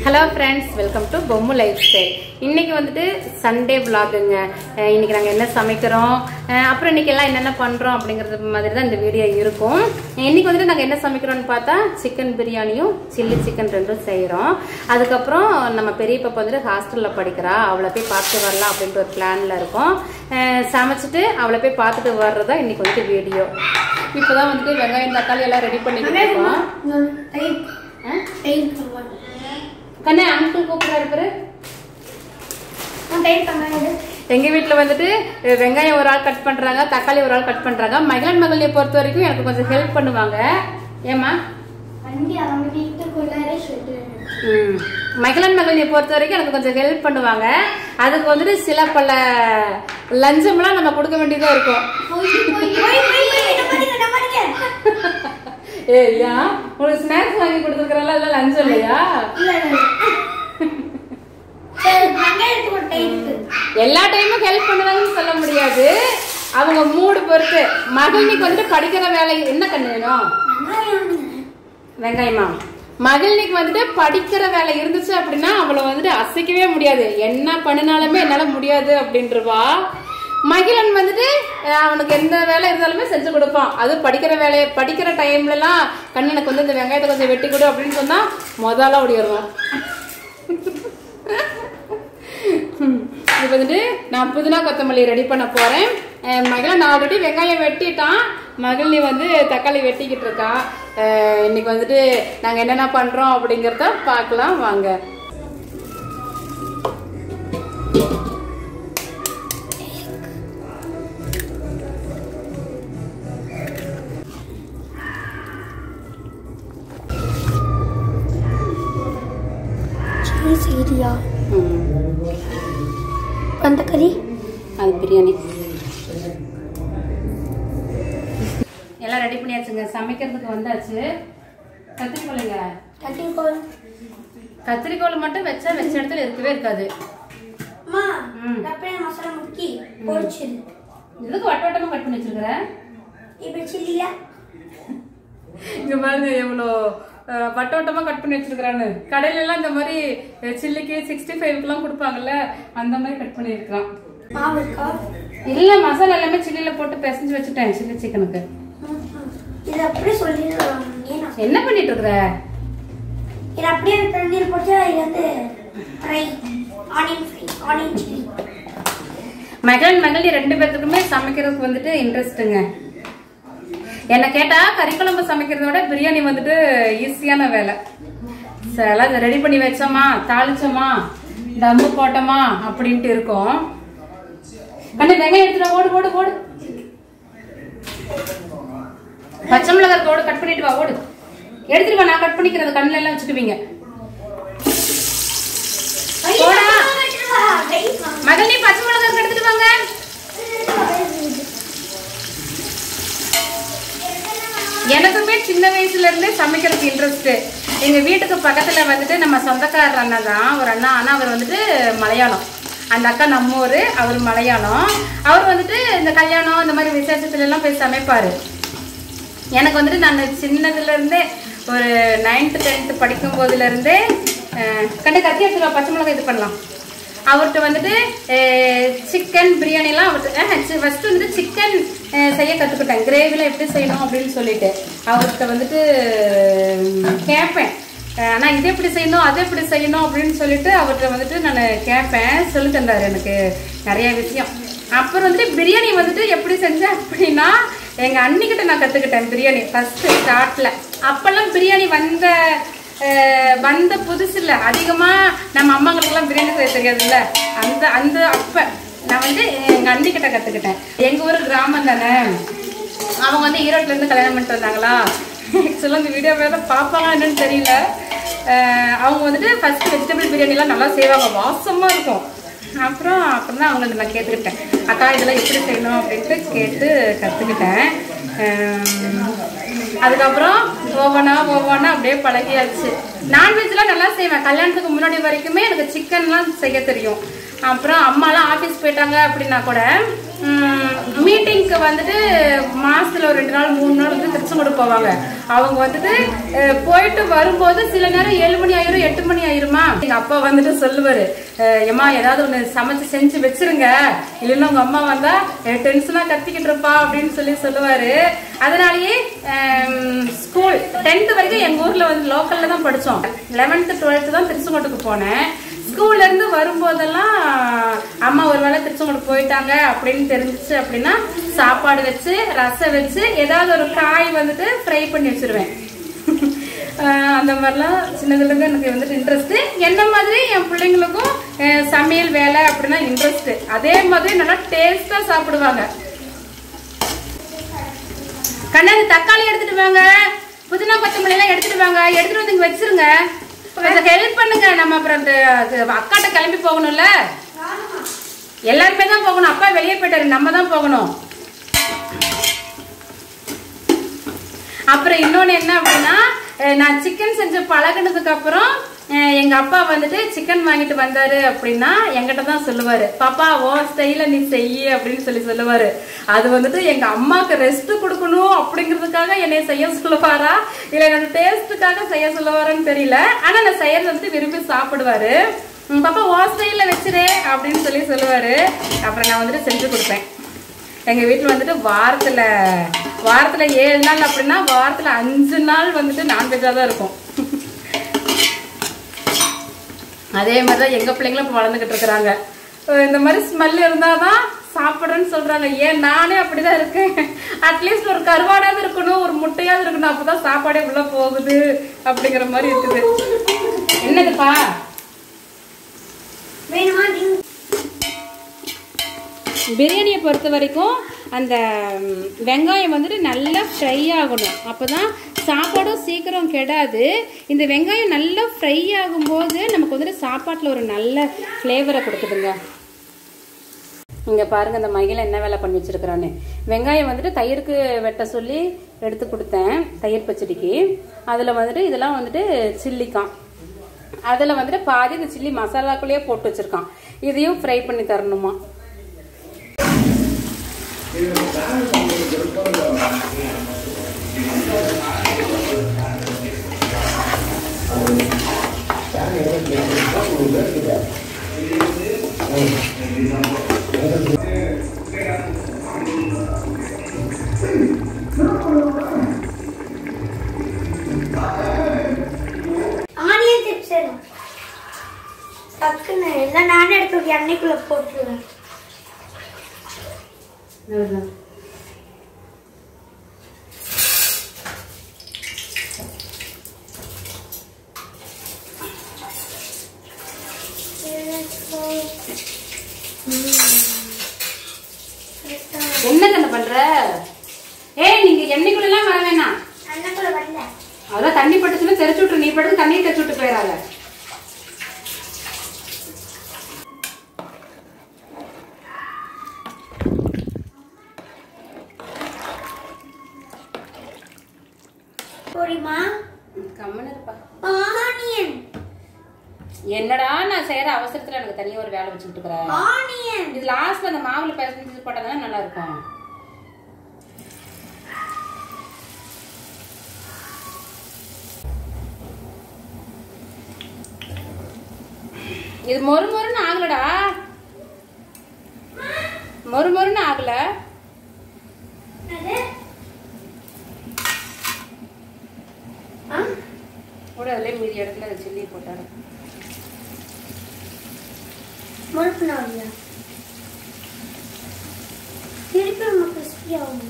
Hello friends, welcome to Bommu Lifestyle. இன்னைக்கு வந்துட்டு Sunday vlogங்க. இன்னைக்கு நாங்க என்ன சமைக்கிறோம், அப்புறம் இன்னைக்கு எல்லாம் என்னென்ன பண்றோம் அப்படிங்கறது மாதிரி தான் இந்த வீடியோ இருக்கும். இன்னைக்கு வந்துட்டு நாங்க என்ன சமைக்கிறோம்னு பார்த்தா சிக்கன் பிரியாணியும் சில்லி சிக்கன் ரெண்டும் செய்றோம். அதுக்கு அப்புறம் நம்ம பெரிய பாப்பா வந்துட்டு ஹாஸ்டல்ல படிக்கிறா. அவளை போய் பார்த்து வரலாம் அப்படின்ற ஒரு பிளான்ல இருக்கோம். சமைச்சிட்டு அவளை போய் பார்த்துட்டு வர்றதா இன்னைக்கு வந்து வீடியோ. இப்போதான் வந்துட்டு வெங்காயம் தக்காளி எல்லாம் ரெடி பண்ணிட்டு இருக்கோம். கண்ணே அங்கிள் கூப்பிடுறாரு பாரு. எங்க வீட்டுல வந்துட்டு வெங்காயம் ஒரு ஆள் கட் பண்றாங்க, தக்காளி ஒரு ஆள் கட் பண்றாங்க. மகிழன் மகளிரை பொறுத்த வரைக்கும் எனக்கு கொஞ்சம் ஹெல்ப் பண்ணுவாங்க. ஏமா மகிழன் மகளிரை பொறுத்த வரைக்கும் எனக்கு கொஞ்சம் ஹெல்ப் பண்ணுவாங்க. அதுக்கு வந்துட்டு சில பல லஞ்சம்லாம் நம்ம கொடுக்க வேண்டியதா இருக்கும். ஏய்யா உனக்கு ஸ்நாக்ஸ் வாங்கி கொடுத்துருக்கறல அதெல்லாம் லஞ்சம் இல்லையா? எல்லா டைமும் ஹெல்ப் பண்ணுவாங்கன்னு சொல்ல முடியாது, அவங்க மூடு பொறுத்து. மகிழ்னிக்கு வந்துட்டு படிக்கிற வேலை என்ன கண்ணு வேணும்? வெங்காயமா? மகிழ்னிக்கு வந்துட்டு படிக்கிற வேலை இருந்துச்சு அப்படின்னா அவளை வந்துட்டு அசைக்கவே முடியாது. என்ன பண்ணினாலுமே என்னால முடியாது அப்படின்றவா. மகிழன் வந்துட்டு அவனுக்கு எந்த வேலை இருந்தாலுமே செஞ்சு கொடுப்பான். அது படிக்கிற டைம்ல எல்லாம் கண்ணனுக்கு வந்து இந்த வெங்காயத்தை கொஞ்சம் வெட்டி கொடு அப்படின்னு சொன்னா முதல்ல ஓடி வருவான். இப்போ வந்துட்டு நான் புதினா கொத்தமல்லி ரெடி பண்ண போறேன். மகிழன் ஆல்ரெடி வெங்காயம் வெட்டிட்டான், மகிழ்னி வந்து தக்காளி வெட்டிக்கிட்டு இருக்கான். இன்னைக்கு வந்துட்டு நாங்க என்னென்ன பண்றோம் அப்படிங்கறத பார்க்கலாம் வாங்க. அந்த கறி அது பிரியாணி எல்லாம் ரெடி பண்ணியாச்சுங்க. சமைக்கிறதுக்கு வந்தாச்சு. கத்திரிக்கோளுங்க, கத்திரிக்கோள் மட்டும் வச்ச இடத்துல இருக்கவே இருக்காது. இதுக்கு வட்ட வட்டமா கட் பண்ணி வச்சிருக்கிற. இங்க பாருங்க எவ்வளோ வட்டோட்டமா கட் பண்ணி வச்சிருக்கான்னு. கடையில எல்லாம் இந்த மாதிரி சில்லிக்கு 65க்குலாம் கொடுப்பாங்கல்ல, அந்த மாதிரி கட் பண்ணி இருக்கான். இல்ல மசாலா எல்லாமே சில்லில போட்டு பிசைஞ்சு வச்சுட்டேன் சில்லி சிக்கனுக்கு. என்ன பண்ணிட்டு இருக்கிற? மகிழி ரெண்டு பேர்த்துக்குமே சமைக்கிறதுக்கு வந்துட்டு இன்ட்ரெஸ்ட்டுங்க. என்ன கேட்டா கறிக்குழம்பு சமைக்கிறதோட பிரியாணி வந்துட்டு ஈஸியான வேலை. எல்லாம் ரெடி பண்ணி வச்சோமா, தாளிச்சோமா, தம்மு போட்டோமா அப்படின்ட்டு இருக்கும். கண்ணு வெங்காயம் எடுத்துட்டு ஓடு ஓடு ஓடு. பச்சை மிளகாய் ஓடு கட் பண்ணிட்டு வா, ஓடு எடுத்துட்டு வா, நான் கட் பண்ணிக்கிறது. கண்ணுல எல்லாம் வச்சுக்குவீங்க. மகனே பச்சை மிளகாய் எடுத்துட்டு வாங்க. எனக்குமே சின்ன வயசுல இருந்தே சமைக்கிறதுக்கு இன்ட்ரெஸ்ட். எங்க வீட்டுக்கு பக்கத்துல வந்துட்டு நம்ம சொந்தக்காரர் அண்ணா தான் ஒரு அண்ணா. ஆனா அவர் வந்துட்டு மலையாளம். அந்த அக்கா நம்ம ஊரு, அவர் மலையாளம். அவர் வந்துட்டு இந்த கல்யாணம் இந்த மாதிரி விசேஷத்துல எல்லாம் போய் சமைப்பாரு. எனக்கு வந்துட்டு நான் சின்னதுல இருந்தே ஒரு 9th 10th படிக்கும் போதுல இருந்தே கண்ட கத்தி எடுத்துக்கலாம். பச்சை மிளகாய் இது பண்ணலாம். அவர்கிட்ட வந்துட்டு சிக்கன் பிரியாணிலாம் அவர்கிட்ட ஃபர்ஸ்ட் வந்துட்டு சிக்கன் செய்ய கற்றுக்கிட்டேன். கிரேவிலாம் எப்படி செய்யணும் அப்படின்னு சொல்லிட்டு அவர்கிட்ட வந்துட்டு கேட்பேன். ஆனால் இது எப்படி செய்யணும் அது எப்படி செய்யணும் அப்படின்னு சொல்லிட்டு அவர்கிட்ட வந்துட்டு நான் கேட்பேன். சொல்லி தந்தார் எனக்கு நிறைய விஷயம். அப்புறம் வந்துட்டு பிரியாணி வந்துட்டு எப்படி செஞ்சேன் அப்படின்னா எங்கள் அண்ணிக்கிட்ட நான் கற்றுக்கிட்டேன் பிரியாணி ஃபர்ஸ்ட் ஸ்டார்ட்ல. அப்பெல்லாம் பிரியாணி வந்த புதுசு இல்லை, அதிகமா நம்ம அம்மாங்களுக்கெல்லாம் பிரியாணி செய்ய தெரியாதுல்ல. அந்த அப்ப நான் வந்து எங்க அண்ணி கிட்ட கத்துக்கிட்டேன். எங்க ஊர் கிராமம் தானே, அவங்க வந்து ஈரோட்ல இருந்து கல்யாணம் பண்ணிட்டு வந்தாங்களா. ஆக்சுவலா இந்த வீடியோ வேற பாப்பாங்க என்னன்னு தெரியல. அவங்க வந்துட்டு ஃபர்ஸ்ட் வெஜிடபிள் பிரியாணி எல்லாம் நல்லா செய்வாங்க, வாசமா இருக்கும். அப்புறம் தான் அவங்களை நான் கேட்டுக்கிட்டேன், அக்கா இதெல்லாம் எப்படி செய்யணும் அப்படின்ட்டு கேட்டு கற்றுக்கிட்டேன். அதுக்கப்புறம் ஒவ்வொன்றா அப்படியே பழகியாச்சு. நான்வெஜ்லாம் நல்லா செய்வேன். கல்யாணத்துக்கு முன்னாடி வரைக்குமே எனக்கு சிக்கன்லாம் செய்ய தெரியும். அப்புறம் அம்மாலாம் ஆஃபீஸ் போயிட்டாங்க அப்படின்னா கூட மீட்டிங்க்கு வந்துட்டு மாசத்துல ஒரு 2 நாள் 3 நாள் வந்து திருச்செங்கோடு போவாங்க. அவங்க வந்துட்டு போயிட்டு வரும்போது சில நேரம் 7 மணி ஆயிரும் 8 மணி ஆயிருமா. எங்க அப்பா வந்துட்டு சொல்லுவாரு, ஏமா ஏதாவது ஒண்ணு சமைச்சு செஞ்சு வச்சிருங்க, இல்லைன்னா உங்க அம்மா வந்தா டென்ஷனா கத்திக்கிட்டு இருப்பா அப்படின்னு சொல்லுவாரு. அதனாலயே ஸ்கூல் 10th வரைக்கும் எங்க ஊர்ல வந்து லோக்கல்ல தான் படிச்சோம். 11th 12th தான் திருச்செங்கோட்டுக்கு போனேன். ஸ்கூல்ல இருந்து வரும்போதெல்லாம் அம்மா ஒருவேளை திருச்செங்கோடு போயிட்டாங்க அப்படின்னு தெரிஞ்சிச்சு அப்படின்னா சாப்பாடு வச்சு ரசம் வச்சு ஏதாவது ஒரு காய் வந்துட்டு ஃப்ரை பண்ணி வச்சிருவேன். அந்த மாதிரிலாம் சின்னதுல இருந்து எனக்கு வந்துட்டு இன்ட்ரெஸ்ட். என்ன மாதிரி என் பிள்ளைங்களுக்கும் சமையல் வேலை அப்படின்னா இன்ட்ரெஸ்ட். அதே மாதிரி நல்லா டேஸ்டா சாப்பிடுவாங்க. கண்ணாடி தக்காளி எடுத்துட்டு வாங்க, புதினா கொத்தமல்லி எல்லாம் எடுத்துட்டு வாங்க, எடுத்துட்டு வந்து இங்க வச்சிருங்க. ஹெல்ப் பண்ணுங்க. நம்ம அப்புறம் அக்காட்ட கிளம்பி போகணும்ல, எல்லாருமே தான் போகணும். அப்பா வெளியே போயிட்டாரு, நம்ம தான் போகணும். அப்புறம் இன்னொன்னு என்ன அப்படின்னா, நான் சிக்கன் செஞ்சு பழகினதுக்கு அப்புறம் எங்க அப்பா வந்துட்டு சிக்கன் வாங்கிட்டு வந்தாரு அப்படின்னா என்கிட்ட தான் சொல்லுவாரு, பாப்பா ஓ ஸ்டைல நீ செய்ய அப்படின்னு சொல்லுவாரு. அது வந்துட்டு எங்க அம்மாக்கு ரெஸ்ட் கொடுக்கணும் அப்படிங்கிறதுக்காக என்னை செய்ய சொல்லுவாரா இல்ல என்னோட டேஸ்டுக்காக செய்ய சொல்லுவாரான்னு தெரியல. ஆனா நான் செய்யறது வந்துட்டு விரும்பி சாப்பிடுவாரு. பாப்பா ஓ ஸ்டைல வச்சிரு அப்படின்னு சொல்லுவாரு. அப்புறம் நான் வந்துட்டு செஞ்சு கொடுப்பேன். எங்க வீட்டுல வந்துட்டு வாரத்துல 7 நாள் அப்படின்னா வாரத்துல 5 நாள் வந்துட்டு நான்வெஜ்ஜா தான் இருக்கும். அதே மாதிரிதான் எங்க பிள்ளைங்களும் இப்ப வளர்ந்துகிட்டு இருக்கிறாங்க. இந்த மாதிரி ஸ்மெல் இருந்தாதான் சாப்பிடுறேன்னு சொல்றாங்க. ஏன் நானே அப்படிதான் இருக்கேன். அட்லீஸ்ட் ஒரு கருவாடாவது இருக்கணும், ஒரு முட்டையாவது இருக்கணும், அப்பதான் சாப்பாடே உள்ள போகுது அப்படிங்கிற மாதிரி இருக்குது. என்னதுப்பா பிரியாணியை பொறுத்த வரைக்கும் அந்த வெங்காயம் வந்துட்டு நல்லா ஃப்ரை ஆகணும். அப்போதான் சாப்பாடும் சீக்கிரம் கெடாது. இந்த வெங்காயம் நல்லா ஃப்ரை ஆகும்போது நமக்கு வந்துட்டு சாப்பாட்டில் ஒரு நல்ல ஃப்ளேவரை கொடுக்குதுங்க. இங்கே பாருங்கள் இந்த மகிழ என்ன வேலை பண்ணி வச்சுருக்கிறான்னு. வெங்காயம் வந்துட்டு தயிருக்கு வெட்ட சொல்லி எடுத்து கொடுத்தேன், தயிர் பச்சடிக்கு. அதில் வந்துட்டு இதெல்லாம் வந்துட்டு சில்லிக்கான். அதில் வந்துட்டு பாதி இந்த சில்லி மசாலாக்குள்ளேயே போட்டு வச்சுருக்கான். இதையும் ஃப்ரை பண்ணி தரணுமா. ஆனியன் சிப்ஸ் டக்குன்னு எல்லாம் நானே எடுத்து எண்ணெய்க்குள்ள போட்டுருவேன். என்ன கண்ணு பண்ற? நீங்க எண்ணெய்க்குள்ள எல்லாம் வர வேணாம். அதான் தண்ணி பட்டுச்சுன்னு தெரிச்சு விட்டு, நீ படுத்து தண்ணியை தெரிச்சு விட்டு போயிடாத. என்னடா நான் செய்யற அவசரத்துல எனக்கு தனியா ஒரு வேலை வச்சுட்டு இருக்கிறேன். இது லாஸ்ட்ல அந்த மாவுல பிசைஞ்சு போட்டா நல்லா இருக்கும். இது மொறுமொறுன்னு ஆகலடா, மொறுமொறுன்னு ஆகல. கூட அதுல மீதி இடத்துல அதை சில்லி போட்டாரு. திருப்பி நம்ம கிறிஸ்பி ஆகும்.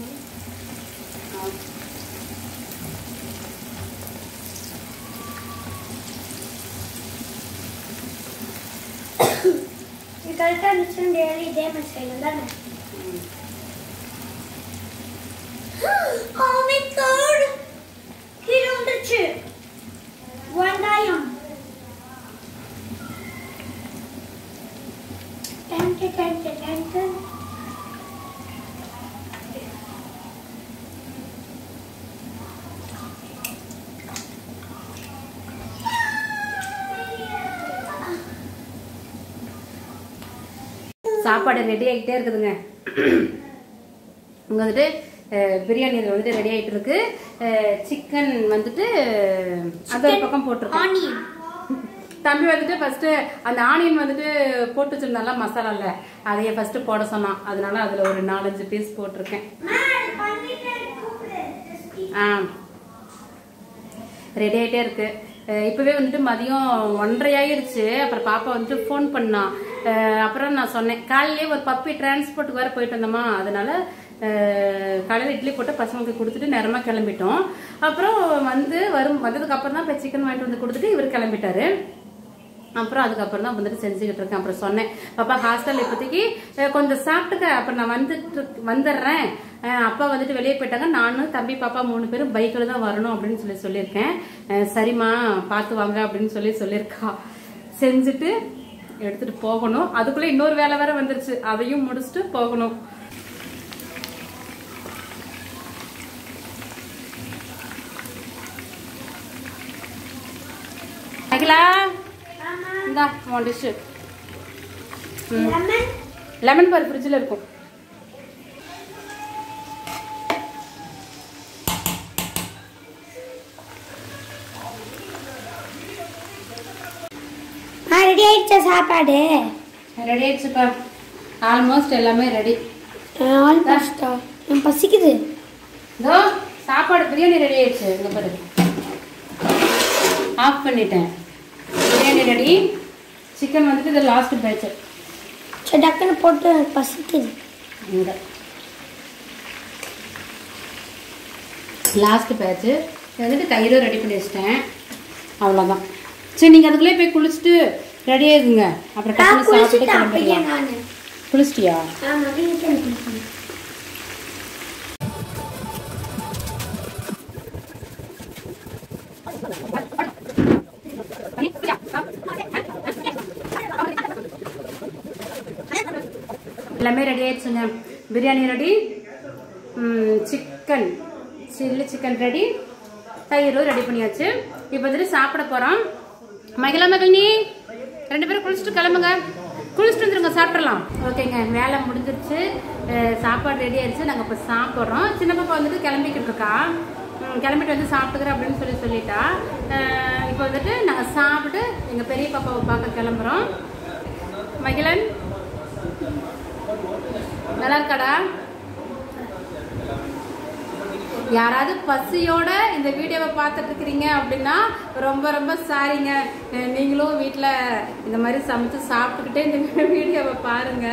இது கரெக்டா இருந்துச்சு. டெய்லி இதே மாதிரி செய்யணும் தானே? Oh my god! கீழே வந்துச்சு வெங்காயம். சாப்பாடு ரெடி ஆகிட்டே இருக்குதுங்க. இங்கே வந்துட்டு பிரியாணி வந்துட்டு ரெடி ஆகிட்டு இருக்கு. சிக்கன் வந்துட்டு அது ஒரு பக்கம் போட்டிருக்கோம். தம்பி வந்துட்டு ஃபர்ஸ்ட் அந்த ஆனியன் வந்துட்டு போட்டு வச்சிருந்தால மசாலால அதையே ஃபர்ஸ்ட் போட சொன்னான். அதனால அதுல ஒரு 4-5 பீஸ் போட்டிருக்கேன். ரெடி ஆகிட்டே இருக்கு. இப்பவே வந்துட்டு மதியம் 1:30 ஆயிடுச்சு. அப்புறம் பாப்பா வந்துட்டு ஃபோன் பண்ணான். அப்புறம் நான் சொன்னேன் காலையிலேயே ஒரு பப்பி டிரான்ஸ்போர்ட்டுக்கு வேற போயிட்டு வந்தோமா, அதனால காலையில் இட்லி போட்டு பசங்களுக்கு கொடுத்துட்டு நேரமா கிளம்பிட்டோம். அப்புறம் வந்ததுக்கு அப்புறம் தான் போய் சிக்கன் வாங்கிட்டு வந்து கொடுத்துட்டு இவர் கிளம்பிட்டாரு. அப்புறம் அதுக்கப்புறம் தான் வந்துட்டு செஞ்சுக்கிட்டு இருக்கேன். அப்புறம் சொன்னேன் பாப்பா ஹாஸ்டல் இப்போதைக்கு கொஞ்சம் சாப்பிட்டுக்க, அப்புறம் நான் வந்துடுறேன். அப்பா வந்துட்டு வெளியே போயிட்டாங்க, நானும் தம்பி பாப்பா 3 பேரும் பைக்கில் தான் வரணும் அப்படின்னு சொல்லியிருக்கேன். சரிம்மா பார்த்து வாங்க அப்படின்னு சொல்லியிருக்கா. செஞ்சுட்டு எடுத்துட்டு போகணும். அதுக்குள்ள இன்னொரு வேலை வேற வந்துருச்சு, அதையும் முடிச்சுட்டு போகணும். லெமன் பார் ஃப்ரிட்ஜில் இருக்கும். ரெடி ஆயிடுச்சா சாப்பாடு? ரெடி ஆயிடுச்சுப்பா, ஆல்மோஸ்ட் எல்லாமே ரெடி. ஆல்மோஸ்டா? எனக்கு பசிக்குது. இதோ சாப்பாடு பிரியாணி ரெடி ஆயிடுச்சு. இங்க பாரு, ஆஃப் பண்ணிட்டேன். பிரியாணி ரெடி. சிக்கன் வந்துட்டு இது லாஸ்ட் பேட்ச். சரி டக்குன்னு போட்டு பசிக்குது. இந்த லாஸ்ட் பேட்ச் வந்துட்டு தயிரும் ரெடி பண்ணி வச்சிட்டேன். அவ்வளோதான். சரி நீங்கள் அதுக்குள்ளே போய் குளிச்சுட்டு ரெடி ஆயிடுங்க. அப்புறம் டக்குனு சாப்பிட்டு கிளம்பிடலாம். குளிச்சிட்டியா? எல்லாமே ரெடி ஆயிடுச்சுங்க. Biryani ready, chilli chicken ready, தயிரும் ரெடி பண்ணியாச்சு. இப்போ வந்துட்டு சாப்பிட போகிறோம். மகிழி 2 பேரும் குளிச்சுட்டு கிளம்புங்க. குளிச்சுட்டு வந்துருங்க, சாப்பிட்றலாம். ஓகேங்க, வேலை முடிஞ்சிருச்சு. சாப்பாடு ரெடி ஆயிடுச்சு. நாங்கள் இப்போ சாப்பிட்றோம். சின்ன பாப்பா வந்துட்டு கிளம்பிக்கிட்டு இருக்கா. கிளம்பிட்டு வந்து சாப்பிட்டுக்கிறேன் அப்படின்னு சொல்லிட்டா. இப்போ வந்துட்டு நாங்கள் சாப்பிட்டு எங்கள் பெரிய பாப்பாவை பார்க்க கிளம்புறோம். மகிழன் நல்லா இருக்காடா? யாராவது பசியோட இந்த வீடியோவை பார்த்துட்டு இருக்கிறீங்க அப்படின்னா ரொம்ப ரொம்ப சாரிங்க. நீங்களும் வீட்டில் இந்த மாதிரி சமைச்சு சாப்பிட்டுக்கிட்டே இந்த வீடியோவை பாருங்க.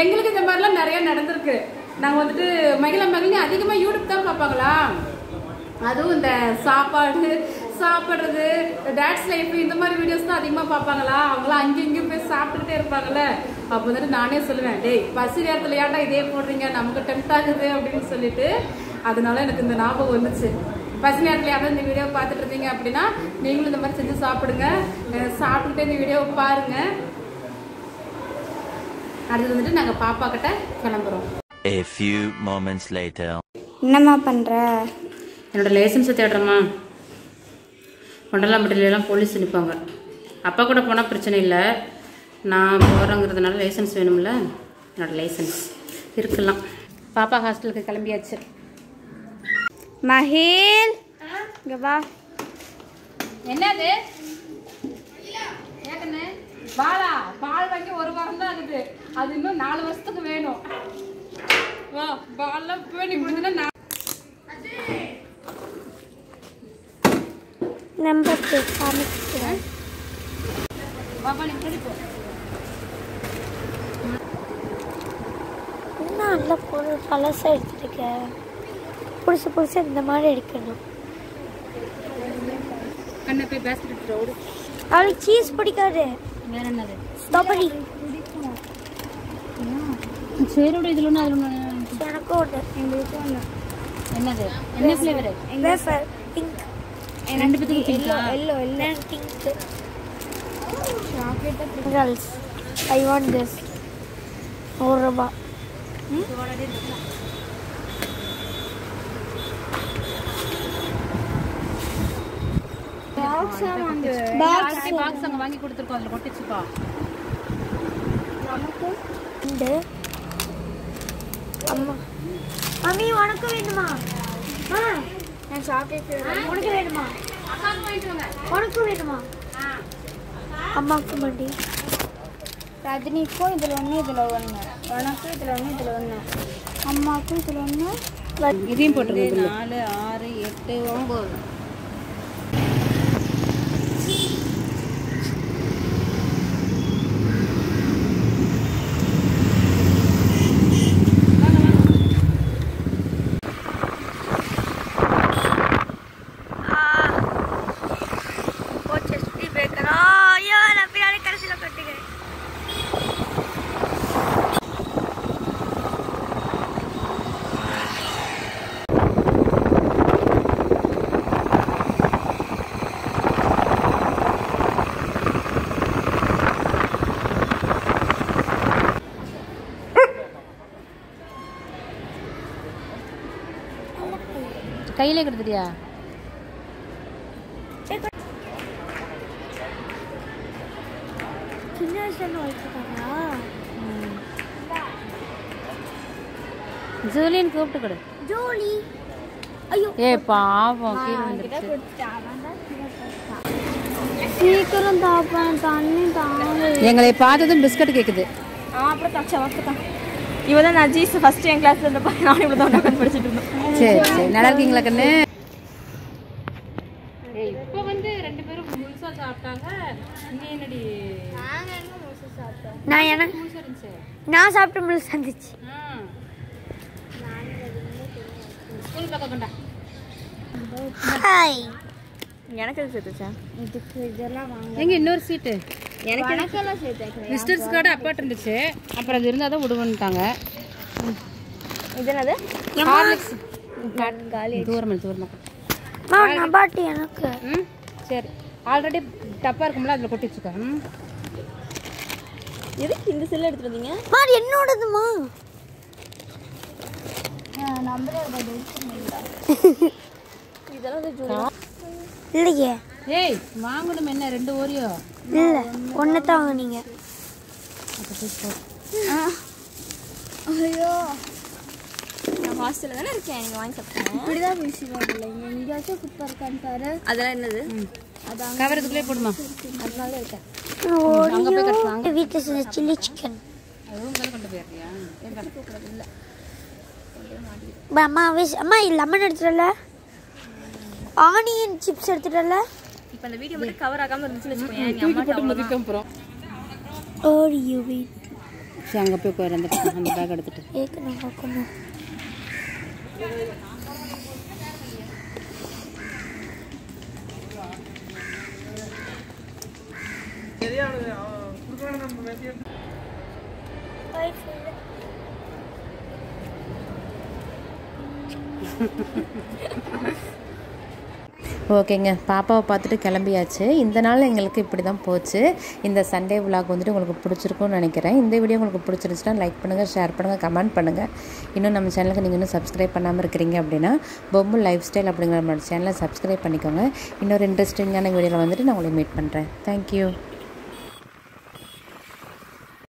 எங்களுக்கு இந்த மாதிரிலாம் நிறைய நடந்திருக்கு. நாங்கள் வந்துட்டு மகிழி அதிகமாக யூடியூப் தான் பார்ப்பாங்களா, அதுவும் இந்த சாப்பிட்றது டான்ஸ் லைஃப் இந்த மாதிரி வீடியோஸ் தான் அதிகமாக பார்ப்பாங்களா. அவங்களாம் அங்கேயும் இங்கேயும் போய் சாப்பிட்டுக்கிட்டே இருப்பாங்கல்ல. அப்போ வந்துட்டு நானே சொல்லுவேன், டேய் பசி நேரத்தில் ஏன்டா இதே போடுறீங்க, நமக்கு டெம்ட் ஆகுது அப்படின்னு சொல்லிட்டு. அதனால எனக்கு இந்த ஞாபகம் வந்துச்சு. பசி நேரத்தில் யாராவது இந்த வீடியோ பார்த்துட்டு இருந்தீங்க அப்படின்னா நீங்களும் இந்த மாதிரி செஞ்சு சாப்பிடுங்க. சாப்பிட்டுக்கிட்டே இந்த வீடியோவை பாருங்க. அடுத்து வந்துட்டு நாங்கள் பாப்பா கிட்ட கிளம்புறோம். A few moments later. என்னம்மா பண்ற? என்னோட லைசன்ஸை தேடுறேம்மா. கொண்டலாம்பட்டிலாம் போலீஸ் நிற்பாங்க. அப்பா கூட போனால் பிரச்சனை இல்லை, நான் போகிறேங்கிறதுனால லைசன்ஸ் வேணும்ல. என்னோட லைசன்ஸ் இருக்கலாம். பாப்பா ஹாஸ்டலுக்கு கிளம்பியாச்சு. மஹில் இங்க வா. என்னது ஏக்கண்ணே? பால் வாங்கி 1 வாரம் தான் ஆகுது. அது இன்னும் 4 வருஷத்துக்கு வேணும். வா பால்லாம் வேண்டி முடிஞ்சுன்னா நம்பர் காமிக்கிறேன். பாப்பா நீ பிடிப்போ. நல்ல பொருள் பழசாக எடுத்துருக்கேன். புதுசு இந்த மாதிரி எடுக்கணும். கண்ணை போய் பேசிட்டு ஓடு. அவளுக்கு சீஸ் பிடிக்காது. வேற என்னது? ஸ்ட்ராபெரி. சேரோட இதில் ஒன்று அதில் ஒன்று. எனக்கும் ஒன்று, எங்களுக்கும் ஒன்று. என்னது? என்ன ஃப்ளேவர்? Wafer pink. 2 பேத்துக்கு பிங்கா? Yellow pink. Chocolate girls I want this. ₹1. Box அங்கே வாங்கி கொடுத்துருக்கோம், அதில் கொட்டிச்சுப்பா. அம்மா மம்மி உனக்கு வேணுமா? நான் சாக்லேட் உனக்கு வேணுமா? உனக்கு வேணுமா? அம்மாவுக்கு மண்டி. ரஜினிக்கும் இதில் ஒன்று இதில் ஒன்று, உனக்கும் இதில் ஒன்று இதில் ஒன்று, அம்மாவுக்கும் இதில் ஒன்று. இதையும் போட்டுருங்க. 4 6 8 9. கையிலே கொடுத்துட்டியா? சின்ன வயசுல வச்சுருக்காங்களா? ஜூலியன் கூப்பிட்டு கொடு. ஜோலி. ஐயோ பாவம் கீழே வந்துருச்சு. சீக்கிரம் தாப்பேன், தண்ணி தாங்க. எங்களை பார்த்ததும் பிஸ்கட் கேட்குது. அப்புறம் தச்சா வர்க்கத்தான். இவ தான் நஜீஸ் ஃபர்ஸ்ட் என் கிளாஸ்ல இருந்தப்ப நான் இவ்வளோ தான் உட்காந்து படிச்சுட்டு இருந்தோம். சரி சரி, நல்லா இருக்கீங்களா கண்ணு? இப்போ வந்து 2 பேரும் முழுசா சாப்பிட்டாங்க. நீ என்னடி? நான் எனக்கு நான் சாப்பிட்ட முழுசு வந்துச்சு. ஸ்கூல் பக்கம் கொண்டா. ஹாய். எனக்கு எது சேர்த்துச்சேன்? இதுக்கு இதெல்லாம் வாங்க. எங்க இன்னொரு சீட்டு? எனக்கு எனக்கெல்லாம் சேர்த்தேன். விசிட்டர்ஸ் கார்டு அப்பாட்ட இருந்துச்சு, அப்புறம் அது இருந்தால் தான் விடுவோன்ட்டாங்க. இது என்னது? ஹார்லிக்ஸ் காலி. தூரமாக நபாட்டி எனக்கு. ம் சரி, ஆல்ரெடி டப்பா இருக்கும்ல, அதில் கொட்டி வச்சுக்க. ம் எதுக்கு இந்த செல்ல எடுத்துட்டு வந்தீங்க? மாடி என்னோடதுமா? இதெல்லாம் இல்லையே. ஏய் வாங்கணும் என்ன 2 ஓரியோ? இல்லை, ஒன்று தான் வாங்கினீங்க. ஐயோ, நான் ஹாஸ்டல்ல தானே இருக்கேன். நீங்க வாங்கி சாப்பிட்டேன். இப்படிதான் பேசிடுவாங்கல்ல, இங்கே எங்கேயாச்சும் குப்பை இருக்கான்னு பாரு. அதெல்லாம் என்னது? கவர் இதுக்குள்ளே போடுமா? அதனால இருக்கேன். அங்கே போய் கட்டுவாங்க. வீட்டில் செஞ்ச சில்லி சிக்கன். அதுவும் கொண்டு போயிடுறியா? அம்மா லெமன் எடுத்துடல, ஆனியன் சிப்ஸ் எடுத்துடல. இப்போ அந்த வீடியோ மட்டும் கவர் ஆகாம இருந்துச்சுன்னு வச்சுக்கோங்க. நீ தூக்கி அம்மா போட்டு முதிக்க போகிறோம். ஓரியோ வீட். சரி அங்கே போய் போயிரு, அந்த பேக் எடுத்துட்டு. ஏக்கு நான் பார்க்கணும். ஓகேங்க, பாப்பாவை பார்த்துட்டு கிளம்பியாச்சு. இந்த நாள் எங்களுக்கு இப்படி தான் போச்சு. இந்த சண்டே விலாக் வந்துட்டு உங்களுக்கு பிடிச்சிருக்கும்னு நினைக்கிறேன். இந்த வீடியோ உங்களுக்கு பிடிச்சிருந்துச்சுன்னா லைக் பண்ணுங்கள், ஷேர் பண்ணுங்கள், கமெண்ட் பண்ணுங்கள். இன்னும் நம்ம சேனலுக்கு நீங்கள் இன்னும் சப்ஸ்கிரைப் பண்ணாமல் இருக்கிறீங்க அப்படின்னா பொம்மு லைஃப் ஸ்டைல் அப்படிங்கிற நம்மளோட சேனலை சப்ஸ்கிரைப் பண்ணிக்கோங்க. இன்னொரு இன்ட்ரெஸ்டிங்கான வீடியோவில் வந்துட்டு நான் உங்களை மீட் பண்ணுறேன். தேங்க்யூ.